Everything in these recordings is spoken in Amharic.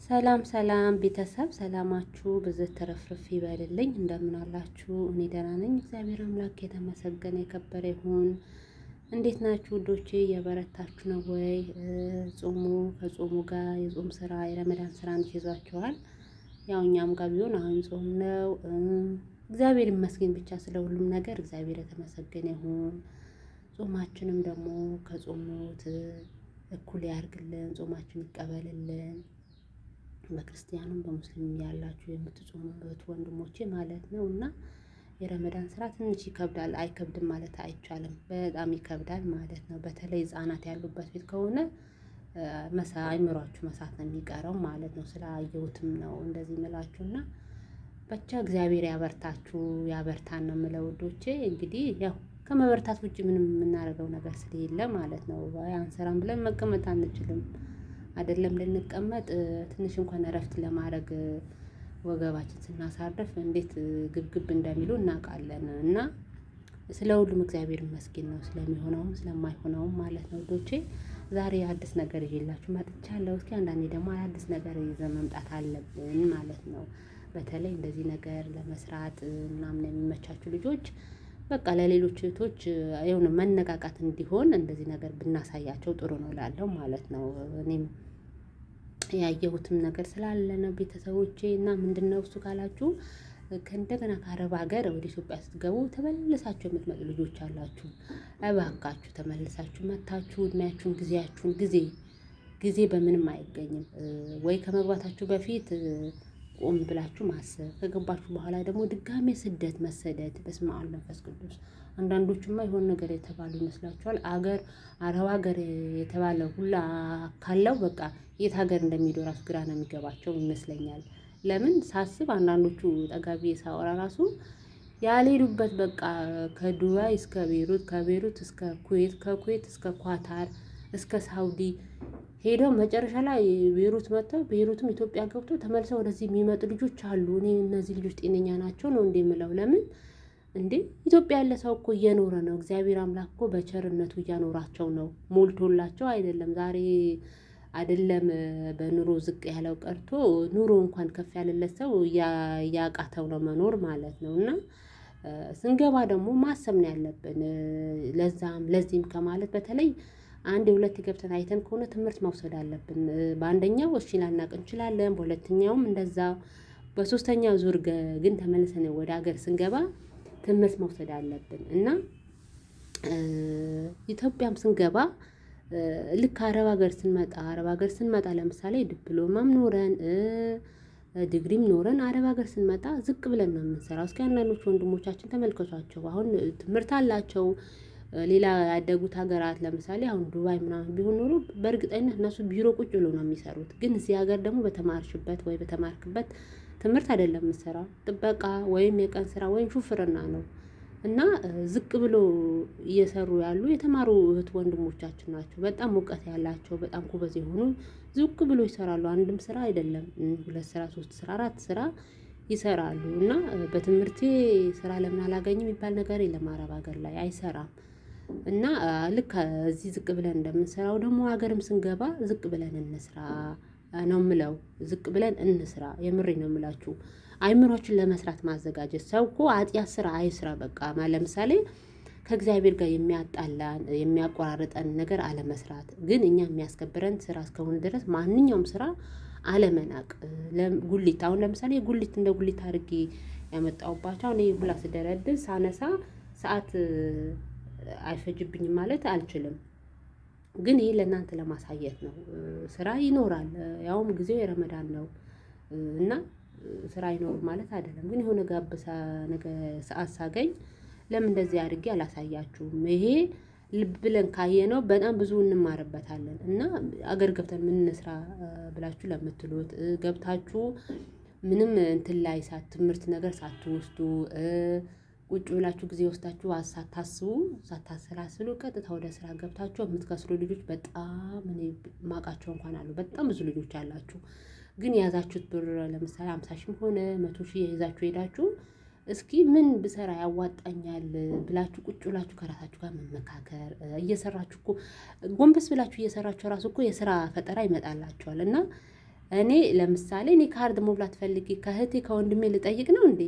ሰላም ሰላም ቤተሰብ ሰላማችሁ ብዝት ተረፍርፍ ይበልልኝ። እንደምን አላችሁ? እኔ ደህና ነኝ፣ እግዚአብሔር አምላክ የተመሰገነ የከበረ ይሁን። እንዴት ናችሁ ውዶቼ? እየበረታችሁ ነው ወይ? ጾሙ ከጾሙ ጋር የጾም ስራ የረመዳን ስራ እንዴት ይዟችኋል? ያው እኛም ጋር ቢሆን አሁን ጾም ነው። እግዚአብሔር ይመስገን ብቻ ስለ ሁሉም ነገር እግዚአብሔር የተመሰገነ ይሁን። ጾማችንም ደግሞ ከጾሙት እኩል ያርግልን፣ ጾማችን ይቀበልልን። በክርስቲያኑም በሙስሊም ያላችሁ የምትጾሙበት ወንድሞቼ ማለት ነው። እና የረመዳን ስራ ትንሽ ይከብዳል፣ አይከብድም ማለት አይቻልም። በጣም ይከብዳል ማለት ነው። በተለይ ህጻናት ያሉበት ቤት ከሆነ አይምሯችሁ መሳት ነው የሚቀረው ማለት ነው። ስላየሁትም ነው እንደዚህ ምላችሁና ብቻ እግዚአብሔር ያበርታችሁ ያበርታን ነው የምለው ውዶቼ። እንግዲህ ያው ከመበርታት ውጪ ምንም የምናደርገው ነገር ስለሌለ ማለት ነው። አንሰራም ብለን መቀመጥ አንችልም። አይደለም ልንቀመጥ ትንሽ እንኳን እረፍት ለማድረግ ወገባችን ስናሳርፍ እንዴት ግብግብ እንደሚሉ እናውቃለን። እና ስለ ሁሉም እግዚአብሔር ይመስገን ነው፣ ስለሚሆነውም ስለማይሆነውም ማለት ነው ውዶቼ። ዛሬ አዲስ ነገር ይዤላችሁ መጥቻለሁ። እስኪ አንዳንዴ ደግሞ አዲስ ነገር ይዘን መምጣት አለብን ማለት ነው። በተለይ እንደዚህ ነገር ለመስራት ምናምን የሚመቻችሁ ልጆች በቃ ለሌሎች እህቶች የሆነ መነቃቃት እንዲሆን እንደዚህ ነገር ብናሳያቸው ጥሩ ነው እላለሁ ማለት ነው። እኔም ያየሁትም ነገር ስላለ ነው ቤተሰቦቼ። እና ምንድነው እሱ ካላችሁ ከእንደገና ከአረብ ሀገር ወደ ኢትዮጵያ ስትገቡ ተመልሳችሁ የምትመጡ ልጆች አላችሁ። እባካችሁ ተመልሳችሁ መታችሁ እድሜያችሁን ጊዜ በምንም አይገኝም። ወይ ከመግባታችሁ በፊት ቆም ብላችሁ ማሰብ፣ ከገባችሁ በኋላ ደግሞ ድጋሜ ስደት መሰደድ። በስመ አብ መንፈስ ቅዱስ። አንዳንዶቹማ የሆነ ነገር የተባሉ ይመስላችኋል። አረብ ሀገር የተባለ ሁላ ካለው በቃ የት ሀገር እንደሚሄዱ ራሱ ግራ ነው የሚገባቸው ይመስለኛል። ለምን ሳስብ አንዳንዶቹ ጠጋቢ ሳወራ ራሱ ያልሄዱበት በቃ ከዱባይ እስከ ቤሩት፣ ከቤሩት እስከ ኩዌት፣ ከኩዌት እስከ ኳታር እስከ ሳውዲ ሄደው መጨረሻ ላይ ቤሩት መጥተው ቤሩትም ኢትዮጵያ ገብተው ተመልሰው ወደዚህ የሚመጡ ልጆች አሉ። እኔ እነዚህ ልጆች ጤነኛ ናቸው ነው እንዴ የምለው? ለምን እንዴ ኢትዮጵያ ያለ ሰው እኮ እየኖረ ነው። እግዚአብሔር አምላክ እኮ በቸርነቱ እያኖራቸው ነው። ሞልቶላቸው አይደለም ዛሬ አይደለም በኑሮ ዝቅ ያለው ቀርቶ ኑሮ እንኳን ከፍ ያለለት ሰው እያቃተው ነው መኖር ማለት ነው። እና ስንገባ ደግሞ ማሰብ ነው ያለብን። ለዚህም ከማለት በተለይ አንድ የሁለት ገብተን አይተን ከሆነ ትምህርት መውሰድ አለብን። በአንደኛው እሺ ላናቅ እንችላለን፣ በሁለተኛውም እንደዛ፣ በሶስተኛው ዙር ግን ተመልሰን ወደ ሀገር ስንገባ ትምህርት መውሰድ አለብን። እና ኢትዮጵያም ስንገባ ልክ አረብ ሀገር ስንመጣ ለምሳሌ ዲፕሎማም ኖረን ዲግሪም ኖረን አረብ ሀገር ስንመጣ ዝቅ ብለን ነው የምንሰራው። እስኪ አንዳንዶች ወንድሞቻችን ተመልከቷቸው። አሁን ትምህርት አላቸው ሌላ ያደጉት ሀገራት ለምሳሌ አሁን ዱባይ ምናምን ቢሆን ኖሮ በእርግጠኝነት እነሱ ቢሮ ቁጭ ብሎ ነው የሚሰሩት። ግን እዚህ ሀገር ደግሞ በተማርሽበት ወይ በተማርክበት ትምህርት አይደለም የምትሰራው፣ ጥበቃ ወይም የቀን ስራ ወይም ሹፍርና ነው። እና ዝቅ ብሎ እየሰሩ ያሉ የተማሩ እህት ወንድሞቻችን ናቸው። በጣም እውቀት ያላቸው በጣም ጎበዝ የሆኑ ዝቅ ብሎ ይሰራሉ። አንድም ስራ አይደለም 2 ስራ 3 ስራ 4 ስራ ይሰራሉ። እና በትምህርቴ ስራ ለምን አላገኝም የሚባል ነገር የለም። አረብ ሀገር ላይ አይሰራም። እና ልክ እዚህ ዝቅ ብለን እንደምንሰራው ደግሞ ሀገርም ስንገባ ዝቅ ብለን እንስራ ነው የምለው። ዝቅ ብለን እንስራ፣ የምሬ ነው የምላችሁ። አይምሮችን ለመስራት ማዘጋጀት። ሰው እኮ ኃጢአት ስራ አይስራ በቃ። ለምሳሌ ከእግዚአብሔር ጋር የሚያጣላን የሚያቆራርጠን ነገር አለመስራት፣ ግን እኛ የሚያስከብረን ስራ እስከሆነ ድረስ ማንኛውም ስራ አለመናቅ። ጉሊት አሁን ለምሳሌ ጉሊት እንደ ጉሊት አድርጌ ያመጣሁባቸው እኔ ሁላ ስደረድር ሳነሳ ሰዓት አይፈጅብኝም ማለት አልችልም። ግን ይሄ ለእናንተ ለማሳየት ነው። ስራ ይኖራል፣ ያውም ጊዜው የረመዳን ነው። እና ስራ አይኖርም ማለት አይደለም። ግን የሆነ ሰዓት ሳገኝ ለምን እንደዚህ አድርጌ አላሳያችሁም? ይሄ ልብ ብለን ካየነው በጣም ብዙ እንማርበታለን። እና አገር ገብተን ምን እንስራ ብላችሁ ለምትሉት ገብታችሁ ምንም እንትን ላይ ትምህርት ነገር ሳትወስዱ ቁጭ ብላችሁ ጊዜ ወስዳችሁ ሳታስቡ ሳታሰላስሉ ቀጥታ ወደ ስራ ገብታችሁ የምትከስሩ ልጆች በጣም እኔ ማውቃቸው እንኳን አሉ። በጣም ብዙ ልጆች አላችሁ። ግን የያዛችሁት ብር ለምሳሌ 50 ሺህም ሆነ 100 ሺህ የይዛችሁ ሄዳችሁ እስኪ ምን ብሰራ ያዋጣኛል ብላችሁ ቁጭ ብላችሁ ከራሳችሁ ጋር መመካከር። እየሰራችሁ እኮ ጎንበስ ብላችሁ እየሰራችሁ ራሱ እኮ የስራ ፈጠራ ይመጣላችኋል። እና እኔ ለምሳሌ እኔ ካርድ መብላት ፈልጌ ከእህቴ ከወንድሜ ልጠይቅ ነው እንዴ?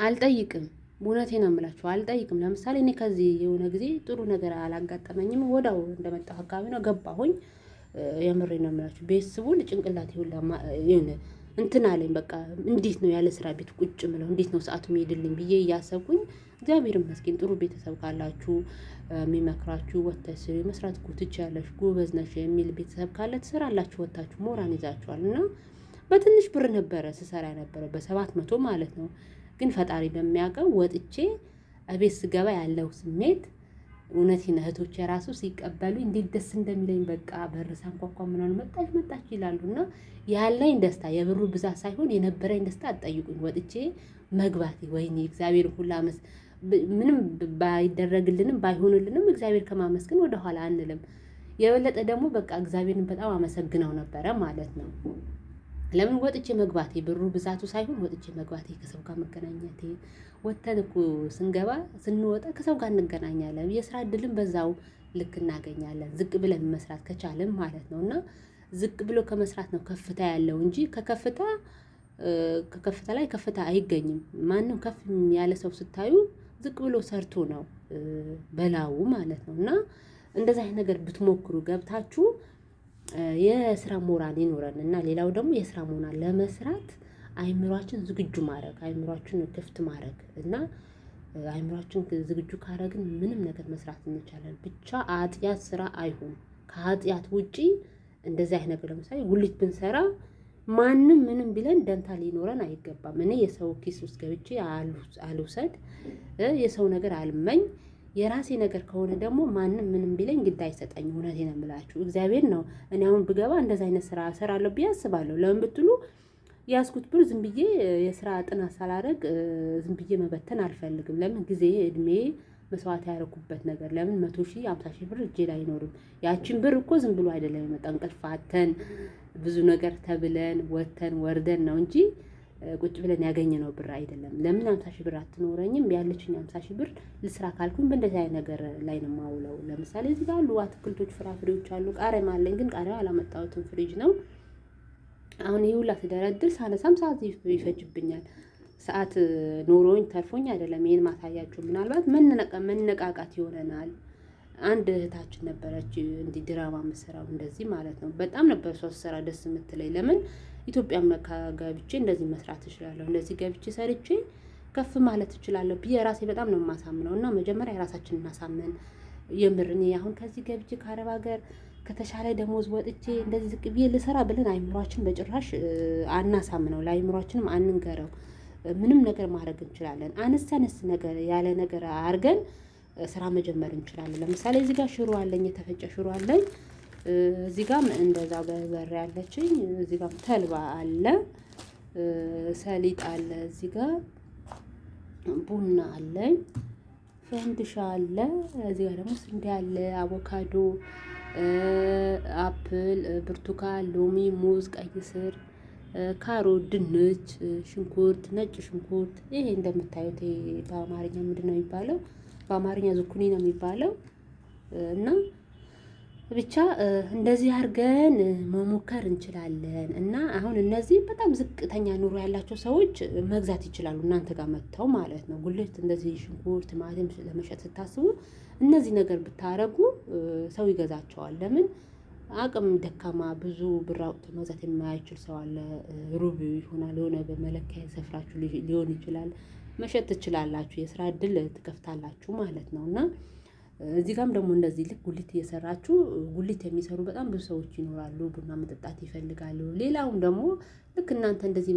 አልጠይቅም። እውነቴን ነው የምላችሁ አልጠይቅም። ለምሳሌ እኔ ከዚህ የሆነ ጊዜ ጥሩ ነገር አላጋጠመኝም። ወዳው እንደመጣሁ አካባቢ ነው ገባሁኝ። የምሬ ነው የምላችሁ ቤት ስውል ጭንቅላቴ ሁላ የሆነ እንትን አለኝ። በቃ እንዴት ነው ያለ ስራ ቤት ቁጭ ምለው? እንዴት ነው ሰዓቱ የሚሄድልኝ ብዬ እያሰብኩኝ እግዚአብሔር ይመስገን ጥሩ ቤተሰብ ካላችሁ የሚመክራችሁ ወጥተሽ መስራት እኮ ትችያለሽ ጎበዝ ነሽ የሚል ቤተሰብ ካለ ትሰራላችሁ፣ ወጥታችሁ ሞራን ይዛችኋል። እና በትንሽ ብር ነበረ ስሰራ የነበረው በ700 ማለት ነው። ግን ፈጣሪ በሚያውቀው ወጥቼ እቤት ስገባ ያለው ስሜት እውነቴን እህቶቼ የራሱ ሲቀበሉ እንዴት ደስ እንደሚለኝ በቃ በር ሳንኳኳ ምናምን መጣች መጣች ይላሉ። እና ያለኝ ደስታ የብሩ ብዛት ሳይሆን የነበረኝ ደስታ አትጠይቁኝ። ወጥቼ መግባቴ ወይኔ እግዚአብሔር ሁላ ምንም ባይደረግልንም ባይሆንልንም እግዚአብሔር ከማመስገን ወደኋላ አንልም። የበለጠ ደግሞ በቃ እግዚአብሔርን በጣም አመሰግነው ነበረ ማለት ነው። ለምን ወጥቼ መግባቴ ብሩ ብዛቱ ሳይሆን ወጥቼ መግባቴ ከሰው ጋር መገናኘቴ። ወጥተን እኮ ስንገባ ስንወጣ ከሰው ጋር እንገናኛለን። የስራ እድልም በዛው ልክ እናገኛለን ዝቅ ብለን መስራት ከቻልን ማለት ነው። እና ዝቅ ብሎ ከመስራት ነው ከፍታ ያለው እንጂ ከከፍታ ላይ ከፍታ አይገኝም። ማንም ከፍ ያለ ሰው ስታዩ ዝቅ ብሎ ሰርቶ ነው በላው ማለት ነው። እና እንደዚህ አይነት ነገር ብትሞክሩ ገብታችሁ የስራ ሞራል ይኖረን እና ሌላው ደግሞ የስራ ሞራል ለመስራት አይምሯችን ዝግጁ ማድረግ አይምሯችን ክፍት ማድረግ እና አይምሯችን ዝግጁ ካደረግን ምንም ነገር መስራት እንችላለን። ብቻ ኃጢአት ስራ አይሁን። ከኃጢአት ውጪ እንደዚህ አይነት ነገር ለምሳሌ ጉሊት ብንሰራ ማንም ምንም ቢለን ደንታ ሊኖረን አይገባም። እኔ የሰው ኪስ ውስጥ ገብቼ አልውሰድ፣ የሰው ነገር አልመኝ። የራሴ ነገር ከሆነ ደግሞ ማንም ምንም ቢለኝ ግድ አይሰጠኝ። እውነቴን ነው የምላችሁ እግዚአብሔር ነው። እኔ አሁን ብገባ እንደዛ አይነት ስራ እሰራለሁ ብዬ አስባለሁ። ለምን ብትሉ ያዝኩት ብር ዝም ብዬ የስራ ጥናት ሳላደርግ ዝም ብዬ መበተን አልፈልግም። ለምን ጊዜ እድሜ መስዋዕት ያደረኩበት ነገር ለምን 100,000 50,000 ብር እጄ ላይ አይኖርም። ያቺን ብር እኮ ዝም ብሎ አይደለም የመጣ እንቅልፍ አተን ብዙ ነገር ተብለን ወተን ወርደን ነው እንጂ ቁጭ ብለን ያገኘነው ብር አይደለም። ለምን 50,000 ብር አትኖረኝም? ያለችኝ 50,000 ብር ልስራ ካልኩኝ በእንደዚህ አይነት ነገር ላይ ነው የማውለው። ለምሳሌ እዚህ ጋር አሉ አትክልቶች፣ ፍራፍሬዎች አሉ። ቃሪያም አለኝ ግን ቃሪያው አላመጣሁትም ፍሪጅ ነው። አሁን ይሄ ሁላ ስደረድር ሳነሳም ሰዓት ይፈጅብኛል። ሰዓት ኖሮኝ ተርፎኝ አይደለም ይሄን ማሳያችሁ። ምናልባት መነቃቃት ይሆነናል። አንድ እህታችን ነበረች እንዲህ ድራማ የምትሰራው እንደዚህ ማለት ነው። በጣም ነበር እሷ ስትሰራ ደስ የምትለኝ። ለምን ኢትዮጵያ ገብቼ እንደዚህ መስራት እችላለሁ፣ እንደዚህ ገብቼ ሰርቼ ከፍ ማለት እችላለሁ ብዬ ራሴ በጣም ነው የማሳምነው። እና መጀመሪያ የራሳችንን እናሳምን። የምር እኔ አሁን ከዚህ ገብቼ ከአረብ ሀገር ከተሻለ ደሞዝ ወጥቼ እንደዚህ ዝቅ ብዬ ልሰራ ብለን አይምሯችን በጭራሽ አናሳምነው፣ ለአይምሯችንም አንንገረው። ምንም ነገር ማድረግ እንችላለን። አነስ ነገር ያለ ነገር አድርገን ስራ መጀመር እንችላለን። ለምሳሌ እዚህ ጋር ሽሮ አለኝ፣ የተፈጨ ሽሮ አለኝ። እዚህ ጋር እንደዛ በርበሬ አለችኝ። እዚህ ጋር ተልባ አለ፣ ሰሊጥ አለ። እዚህ ጋር ቡና አለኝ፣ ፈንድሻ አለ። እዚህ ጋር ደግሞ ስንዴ አለ፣ አቮካዶ፣ አፕል፣ ብርቱካን፣ ሎሚ፣ ሙዝ፣ ቀይ ስር፣ ካሮት፣ ድንች፣ ሽንኩርት፣ ነጭ ሽንኩርት። ይሄ እንደምታዩት በአማርኛ ምንድን ነው የሚባለው? በአማርኛ ዝኩኒ ነው የሚባለው። እና ብቻ እንደዚህ አድርገን መሞከር እንችላለን። እና አሁን እነዚህ በጣም ዝቅተኛ ኑሮ ያላቸው ሰዎች መግዛት ይችላሉ፣ እናንተ ጋር መጥተው ማለት ነው። ጉልት እንደዚህ ሽንኩርት፣ ቲማቲም ለመሸጥ ስታስቡ እነዚህ ነገር ብታረጉ ሰው ይገዛቸዋል። ለምን አቅም ደካማ ብዙ ብር አውጥቶ መግዛት የማይችል ሰው አለ። ሩብ ይሆናል የሆነ በመለኪያ ሰፍራችሁ ሊሆን ይችላል። መሸጥ ትችላላችሁ፣ የስራ እድል ትከፍታላችሁ ማለት ነው። እና እዚህ ጋርም ደግሞ እንደዚህ ልክ ጉሊት እየሰራችሁ ጉሊት የሚሰሩ በጣም ብዙ ሰዎች ይኖራሉ። ቡና መጠጣት ይፈልጋሉ። ሌላውም ደግሞ ልክ እናንተ እንደዚህ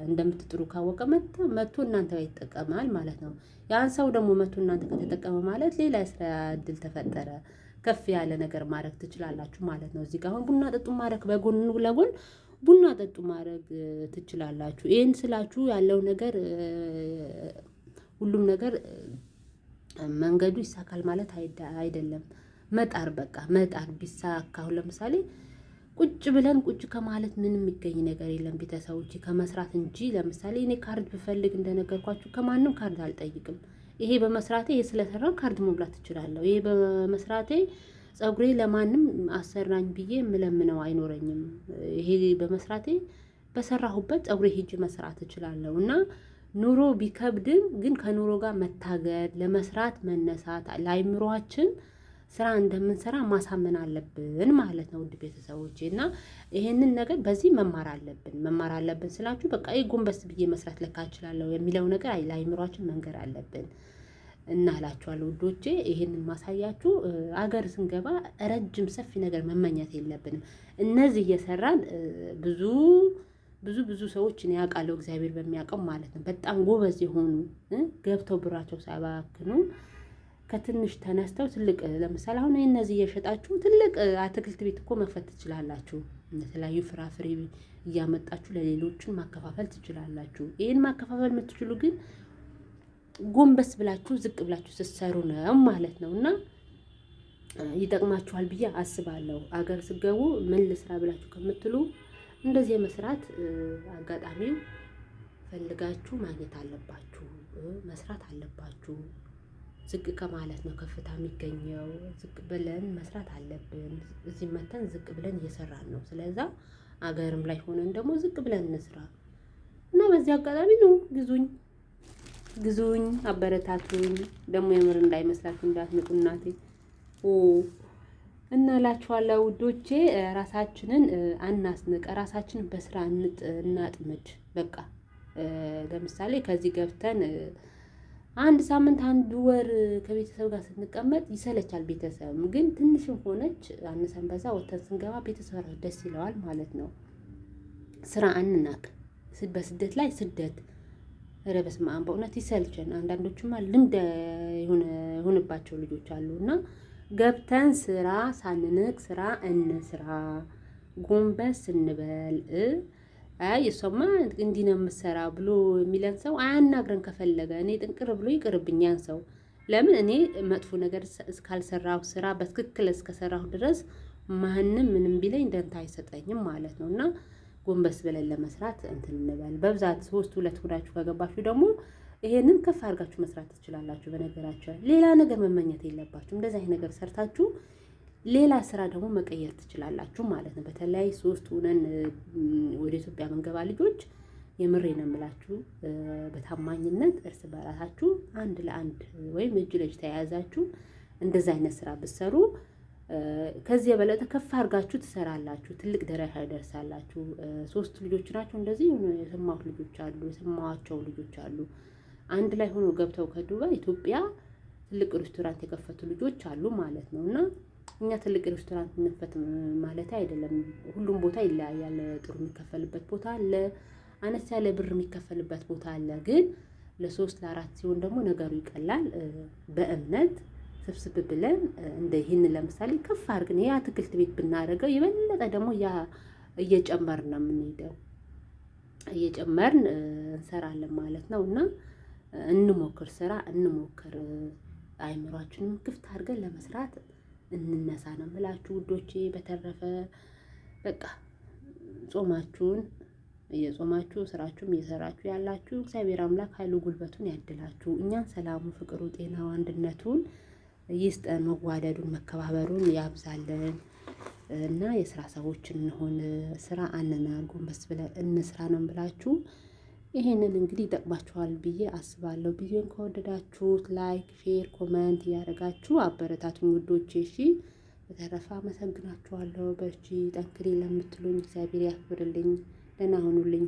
እንደምትጥሩ ካወቀ መጥቶ እናንተ ጋር ይጠቀማል ማለት ነው። ያን ሰው ደግሞ መጥቶ እናንተ ከተጠቀመ ማለት ሌላ የስራ እድል ተፈጠረ። ከፍ ያለ ነገር ማድረግ ትችላላችሁ ማለት ነው። እዚህ ጋር አሁን ቡና ጠጡ ማድረግ በጎን ለጎን ቡና ጠጡ ማድረግ ትችላላችሁ። ይሄን ስላችሁ ያለው ነገር ሁሉም ነገር መንገዱ ይሳካል ማለት አይደለም። መጣር በቃ መጣር ቢሳካ አሁን ለምሳሌ ቁጭ ብለን ቁጭ ከማለት ምንም የሚገኝ ነገር የለም ቤተሰቦች ከመስራት እንጂ። ለምሳሌ እኔ ካርድ ብፈልግ እንደነገርኳችሁ ከማንም ካርድ አልጠይቅም። ይሄ በመስራቴ ይሄ ስለሰራው ካርድ መብላት እችላለሁ። ይሄ በመስራቴ ፀጉሬ ለማንም አሰራኝ ብዬ የምለምነው አይኖረኝም። ይሄ በመስራቴ በሰራሁበት ፀጉሬ ሂጅ መስራት እችላለሁ። እና ኑሮ ቢከብድም ግን ከኑሮ ጋር መታገል ለመስራት መነሳት ለአይምሮአችን ስራ እንደምንሰራ ማሳመን አለብን ማለት ነው። ውድ ቤተሰቦቼ እና ይሄንን ነገር በዚህ መማር አለብን ስላችሁ በቃ ጎንበስ ብዬ መስራት ለካ እችላለሁ የሚለው ነገር ለአይምሮአችን መንገር አለብን እና እላችኋለሁ ውዶቼ። ይሄንን ማሳያችሁ አገር ስንገባ ረጅም ሰፊ ነገር መመኘት የለብንም። እነዚህ እየሰራን ብዙ ሰዎች እኔ ያውቃለሁ እግዚአብሔር በሚያውቀው ማለት ነው። በጣም ጎበዝ የሆኑ ገብተው ብራቸው ሳያባክኑ ከትንሽ ተነስተው ትልቅ ለምሳሌ አሁን እነዚህ እየሸጣችሁ ትልቅ አትክልት ቤት እኮ መክፈት ትችላላችሁ። የተለያዩ ፍራፍሬ እያመጣችሁ ለሌሎችን ማከፋፈል ትችላላችሁ። ይሄን ማከፋፈል የምትችሉ ግን ጎንበስ ብላችሁ ዝቅ ብላችሁ ስትሰሩ ነው ማለት ነው። እና ይጠቅማችኋል ብዬ አስባለሁ። አገር ስገቡ ምን ልስራ ብላችሁ ከምትሉ እንደዚህ የመስራት አጋጣሚው ፈልጋችሁ ማግኘት አለባችሁ፣ መስራት አለባችሁ። ዝቅ ከማለት ነው ከፍታ የሚገኘው። ዝቅ ብለን መስራት አለብን። እዚህ መተን ዝቅ ብለን እየሰራን ነው። ስለዛ አገርም ላይ ሆነን ደግሞ ዝቅ ብለን እንስራ እና በዚህ አጋጣሚ ነው ግዙኝ፣ አበረታቱኝ። ደግሞ የምር እንዳይመስላችሁ እንዳትንቁ እናቴ እና እላችኋለሁ ውዶቼ። ራሳችንን አናስንቅ፣ ራሳችንን በስራ እናጥምድ። በቃ ለምሳሌ ከዚህ ገብተን አንድ ሳምንት አንድ ወር ከቤተሰብ ጋር ስንቀመጥ ይሰለቻል። ቤተሰብ ግን ትንሽም ሆነች አነሰን በዛ ወተን ስንገባ ቤተሰብ ደስ ይለዋል ማለት ነው። ስራ አንናቅ። በስደት ላይ ስደት ኧረ በስመ አብ በእውነት ይሰልቸን። አንዳንዶቹማ ልምድ የሆነባቸው ልጆች አሉ እና ገብተን ስራ ሳንንቅ ስራ እንስራ፣ ጎንበስ እንበል። እሷማ እንዲህ ነው የምትሰራ ብሎ የሚለን ሰው አያናግረን። ከፈለገ እኔ ጥንቅር ብሎ ይቅርብኝ ያን ሰው። ለምን እኔ መጥፎ ነገር እስካልሰራሁ ስራ በትክክል እስከሰራሁ ድረስ ማንም ምንም ቢለኝ ደንታ አይሰጠኝም ማለት ነው። እና ጎንበስ ብለን ለመስራት እንትን እንበል። በብዛት 2 ሆናችሁ ከገባችሁ ደግሞ ይሄንን ከፍ አድርጋችሁ መስራት ትችላላችሁ። በነገራችሁ ሌላ ነገር መመኘት የለባችሁ። እንደዚህ አይነት ነገር ሰርታችሁ ሌላ ስራ ደግሞ መቀየር ትችላላችሁ ማለት ነው። በተለይ 3 ሆነን ወደ ኢትዮጵያ መንገባ ልጆች የምሬ ነው የምላችሁ፣ በታማኝነት እርስ በራሳችሁ አንድ ለአንድ ወይም እጅ ለእጅ ተያያዛችሁ እንደዚህ አይነት ስራ ብትሰሩ ከዚህ የበለጠ ከፍ አድርጋችሁ ትሰራላችሁ። ትልቅ ደረጃ ይደርሳላችሁ። 3 ልጆች ናቸው እንደዚህ የሰማኋቸው ልጆች አሉ። አንድ ላይ ሆኖ ገብተው ከዱባይ ኢትዮጵያ ትልቅ ሬስቶራንት የከፈቱ ልጆች አሉ ማለት ነው። እና እኛ ትልቅ ሬስቶራንት እንክፈት ማለት አይደለም። ሁሉም ቦታ ይለያያል። ጥሩ የሚከፈልበት ቦታ አለ፣ አነስ ያለ ብር የሚከፈልበት ቦታ አለ። ግን ለ3 ለ4 ሲሆን ደግሞ ነገሩ ይቀላል። በእምነት ስብስብ ብለን እንደ ይህን ለምሳሌ ከፍ አድርገን የአትክልት ቤት ብናደርገው የበለጠ ደግሞ እየጨመርን ነው የምንሄደው፣ እየጨመርን እንሰራለን ማለት ነው። እና እንሞክር፣ ስራ እንሞክር፣ አይምሯችንን ክፍት አድርገን ለመስራት እንነሳ ነው የምላችሁ ውዶቼ። በተረፈ በቃ ጾማችሁን እየጾማችሁ ስራችሁም እየሰራችሁ ያላችሁ እግዚአብሔር አምላክ ኃይሉ ጉልበቱን ያድላችሁ። እኛን ሰላሙ፣ ፍቅሩ፣ ጤናው፣ አንድነቱን ይስጠን። መዋደዱን መከባበሩን ያብዛልን እና የስራ ሰዎች እንሆን። ስራ አንናቅ፣ ጎንበስ ብለን እንስራ ነው ብላችሁ ይሄንን እንግዲህ ይጠቅማችኋል ብዬ አስባለሁ። ቪዲዮን ከወደዳችሁት ላይክ፣ ሼር፣ ኮመንት እያደረጋችሁ አበረታቱኝ ውዶቼ። እሺ፣ በተረፈ አመሰግናችኋለሁ። በርቺ ጠንክሪ ለምትሉኝ እግዚአብሔር ያክብርልኝ። ደህና ሁኑልኝ።